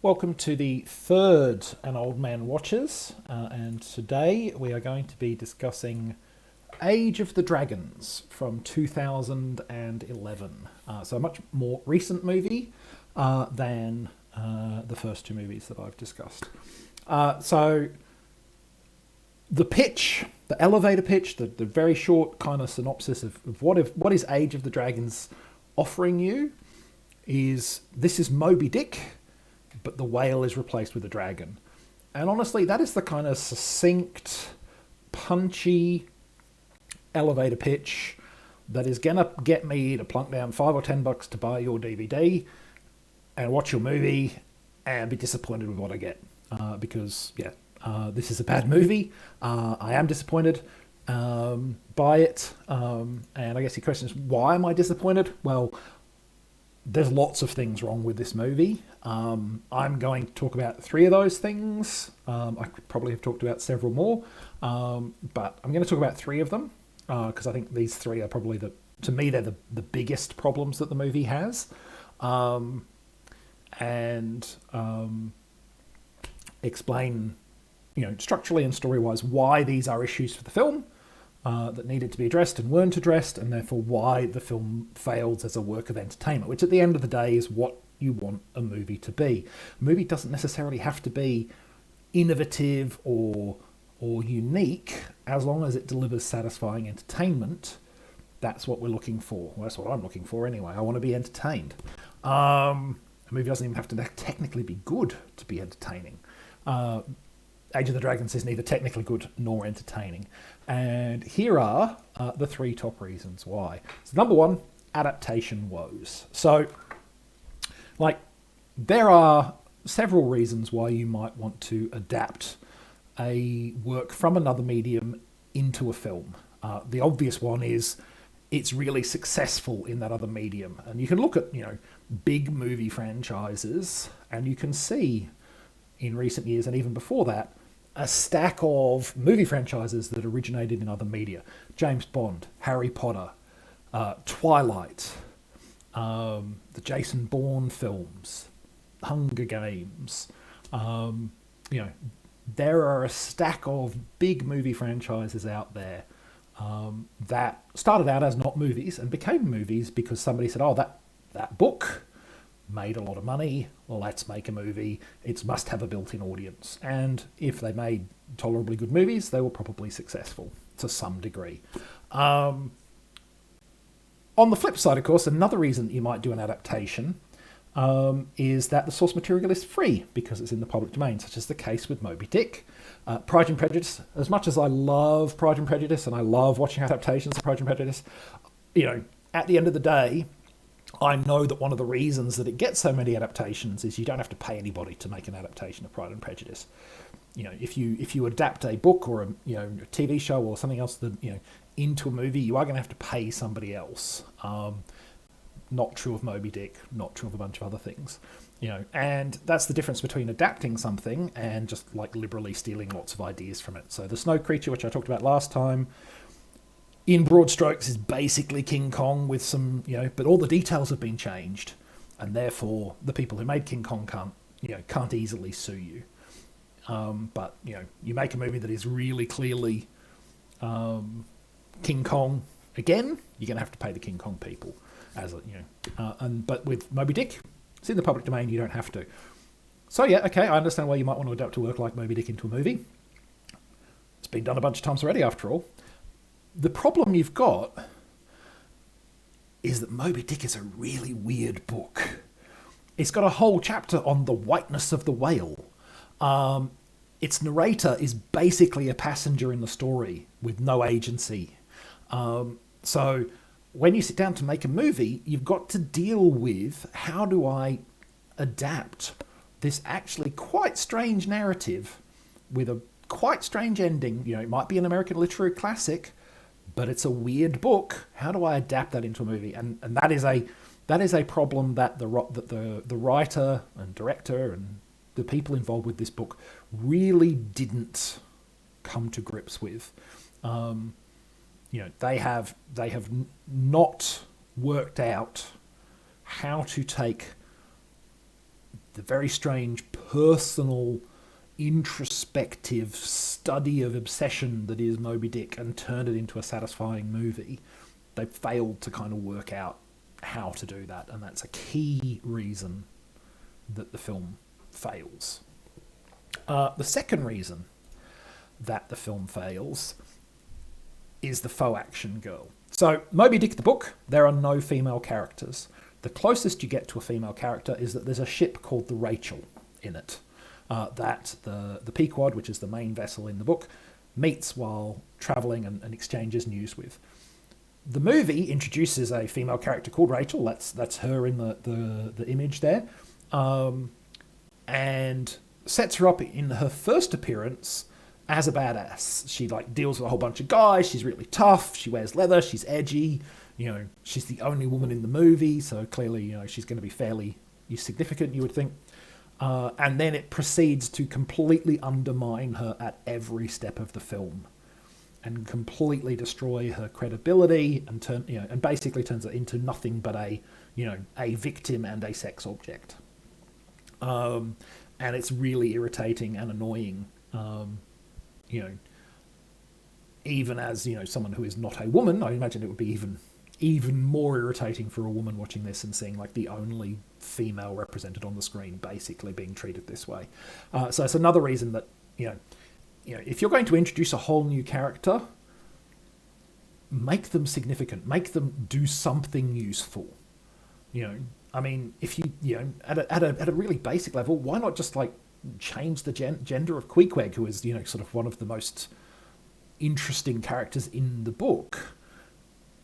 Welcome to the third An Old Man Watches, and today we are going to be discussing Age of the Dragons from 2011. So a much more recent movie than the first two movies that I've discussed. So the pitch, the elevator pitch, the very short kind of synopsis of what is Age of the Dragons offering you is this is Moby Dick, but the whale is replaced with a dragon. And honestly, that is the kind of succinct, punchy elevator pitch that is gonna get me to plunk down $5 or $10 to buy your DVD and watch your movie and be disappointed with what I get. This is a bad movie. I am disappointed by it. And I guess your question is, why am I disappointed? Well, there's lots of things wrong with this movie. I'm going to talk about three of those things. I could probably have talked about several more, but I'm going to talk about three of them because I think these three are probably to me, they're the biggest problems that the movie has. Explain, structurally and story-wise why these are issues for the film that needed to be addressed and weren't addressed, and therefore why the film fails as a work of entertainment, which at the end of the day is what you want a movie to be. A movie doesn't necessarily have to be innovative or unique, as long as it delivers satisfying entertainment. That's what we're looking for. Well, that's what I'm looking for anyway. I want to be entertained. A movie doesn't even have to technically be good to be entertaining. Age of the Dragons is neither technically good nor entertaining. And here are the three top reasons why. So number one, adaptation woes. So, there are several reasons why you might want to adapt a work from another medium into a film. The obvious one is it's really successful in that other medium. And you can look at, big movie franchises, and you can see in recent years and even before that, a stack of movie franchises that originated in other media. James Bond, Harry Potter, Twilight, the Jason Bourne films, Hunger Games. There are a stack of big movie franchises out there that started out as not movies and became movies because somebody said, oh, that book made a lot of money, well, let's make a movie. It must have a built-in audience. And if they made tolerably good movies, they were probably successful to some degree. On the flip side, of course, another reason you might do an adaptation is that the source material is free because it's in the public domain, such as the case with Moby Dick. Pride and Prejudice, as much as I love Pride and Prejudice and I love watching adaptations of Pride and Prejudice, at the end of the day, I know that one of the reasons that it gets so many adaptations is you don't have to pay anybody to make an adaptation of Pride and Prejudice. If you adapt a book or a TV show or something else that into a movie, you are going to have to pay somebody else. Not true of Moby Dick, not true of a bunch of other things. And that's the difference between adapting something and just liberally stealing lots of ideas from it. So the Snow Creature, which I talked about last time, in broad strokes is basically King Kong with some, but all the details have been changed, and therefore the people who made King Kong can't easily sue you. But you make a movie that is really clearly King Kong again, you're going to have to pay the King Kong people, but with Moby Dick, it's in the public domain, you don't have to. So yeah, okay, I understand why you might want to adapt a work like Moby Dick into a movie. It's been done a bunch of times already, after all. The problem you've got is that Moby Dick is a really weird book. It's got a whole chapter on the whiteness of the whale. Its narrator is basically a passenger in the story with no agency. So when you sit down to make a movie, you've got to deal with, how do I adapt this actually quite strange narrative with a quite strange ending? It might be an American literary classic, but it's a weird book. How do I adapt that into a movie? And that is a problem that the writer and director and the people involved with this book really didn't come to grips with. They have not worked out how to take the very strange personal introspective study of obsession that is Moby Dick and turned it into a satisfying movie, they failed to kind of work out how to do that, and that's a key reason that the film fails. The second reason that the film fails is the faux action girl. So, Moby Dick the book, there are no female characters. The closest you get to a female character is that there's a ship called the Rachel in it, that the Pequod, which is the main vessel in the book, meets while travelling and exchanges news with. The movie introduces a female character called Rachel. That's her in the image there, and sets her up in her first appearance as a badass. She deals with a whole bunch of guys. She's really tough. She wears leather. She's edgy. She's the only woman in the movie, so clearly, she's going to be fairly significant, you would think. And then it proceeds to completely undermine her at every step of the film, and completely destroy her credibility, and basically turns it into nothing but a victim and a sex object. And it's really irritating and annoying. Even as someone who is not a woman, I imagine it would be even more irritating for a woman watching this and seeing the only female represented on the screen basically being treated this way. So it's another reason that if you're going to introduce a whole new character, make them significant, make them do something useful. I mean, if you at a really basic level, why not just change the gender of Queequeg, who is sort of one of the most interesting characters in the book,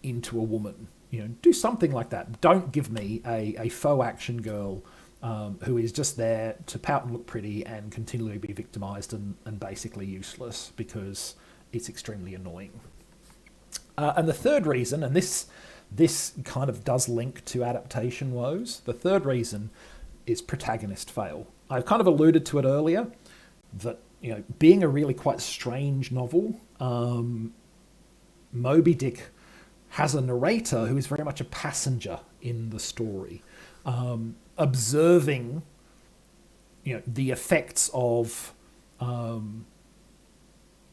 into a woman. Do something like that. Don't give me a faux action girl who is just there to pout and look pretty and continually be victimized and basically useless, because it's extremely annoying. And the third reason, and this kind of does link to adaptation woes, the third reason is protagonist fail. I've kind of alluded to it earlier, that being a really quite strange novel, Moby Dick has a narrator who is very much a passenger in the story, observing the effects of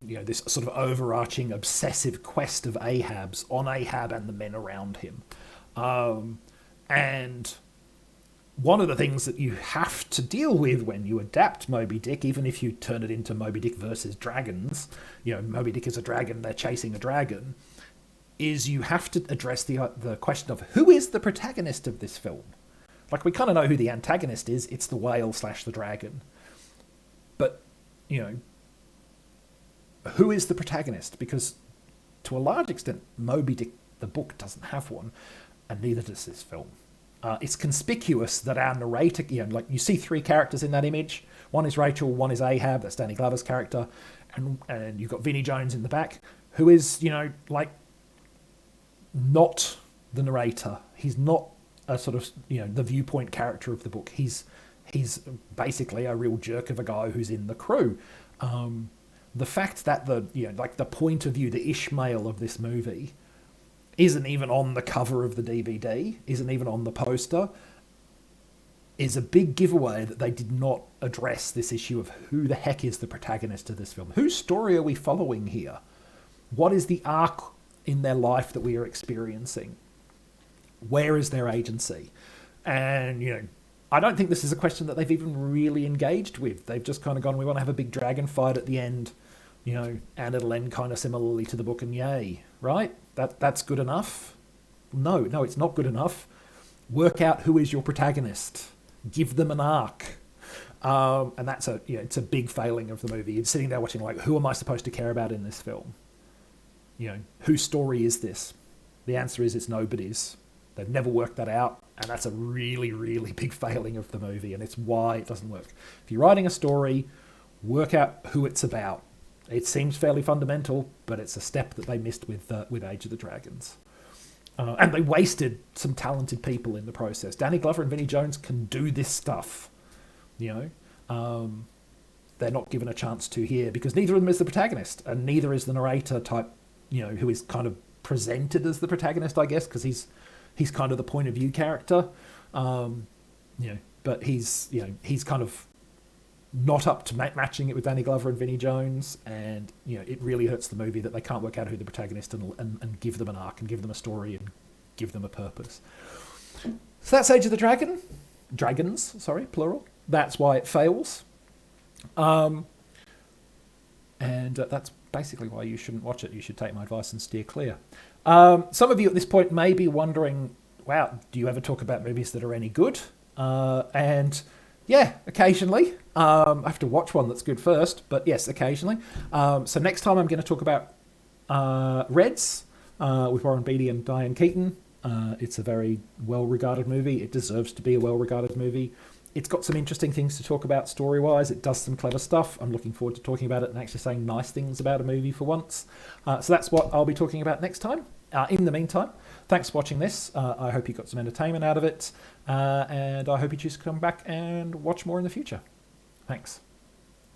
this sort of overarching obsessive quest of Ahab's on Ahab and the men around him. And one of the things that you have to deal with when you adapt Moby Dick, even if you turn it into Moby Dick versus dragons, Moby Dick is a dragon, they're chasing a dragon, is you have to address the question of who is the protagonist of this film. We kind of know who the antagonist is. It's the whale / the dragon. But, who is the protagonist? Because to a large extent, Moby Dick, the book, doesn't have one, and neither does this film. It's conspicuous that our narrator, you see three characters in that image. One is Rachel, one is Ahab, that's Danny Glover's character, and you've got Vinnie Jones in the back, who is, not the narrator. He's not a sort of, the viewpoint character of the book. He's basically a real jerk of a guy who's in the crew. The fact that the point of view, the Ishmael of this movie, isn't even on the cover of the DVD, isn't even on the poster, is a big giveaway that they did not address this issue of who the heck is the protagonist of this film. Whose story are we following here? What is the arc in their life that we are experiencing? Where is their agency? And, I don't think this is a question that they've even really engaged with. They've just kind of gone, we want to have a big dragon fight at the end, and it'll end kind of similarly to the book, and yay, right? That's good enough? No, it's not good enough. Work out who is your protagonist. Give them an arc. And that's it's a big failing of the movie. You're sitting there watching, who am I supposed to care about in this film? Whose story is this? The answer is it's nobody's. They've never worked that out, and that's a really, really big failing of the movie, and it's why it doesn't work. If you're writing a story, work out who it's about. It seems fairly fundamental, but it's a step that they missed with Age of the Dragons. And they wasted some talented people in the process. Danny Glover and Vinnie Jones can do this stuff. They're not given a chance to here because neither of them is the protagonist, and neither is the narrator type, who is kind of presented as the protagonist, I guess, because he's kind of the point of view character. but he's he's kind of not up to matching it with Danny Glover and Vinnie Jones, and it really hurts the movie that they can't work out who the protagonist and give them an arc and give them a story and give them a purpose. So that's Age of the Dragons, sorry, plural. That's why it fails. And that's basically why you shouldn't watch it. You should take my advice and steer clear. Some of you at this point may be wondering, wow, do you ever talk about movies that are any good? And yeah, occasionally. I have to watch one that's good first, but yes, occasionally. So next time I'm going to talk about Reds with Warren Beatty and Diane Keaton. It's a very well-regarded movie. It deserves to be a well-regarded movie. It's got some interesting things to talk about story-wise. It does some clever stuff. I'm looking forward to talking about it and actually saying nice things about a movie for once. So that's what I'll be talking about next time. In the meantime, thanks for watching this. I hope you got some entertainment out of it. And I hope you choose to come back and watch more in the future. Thanks.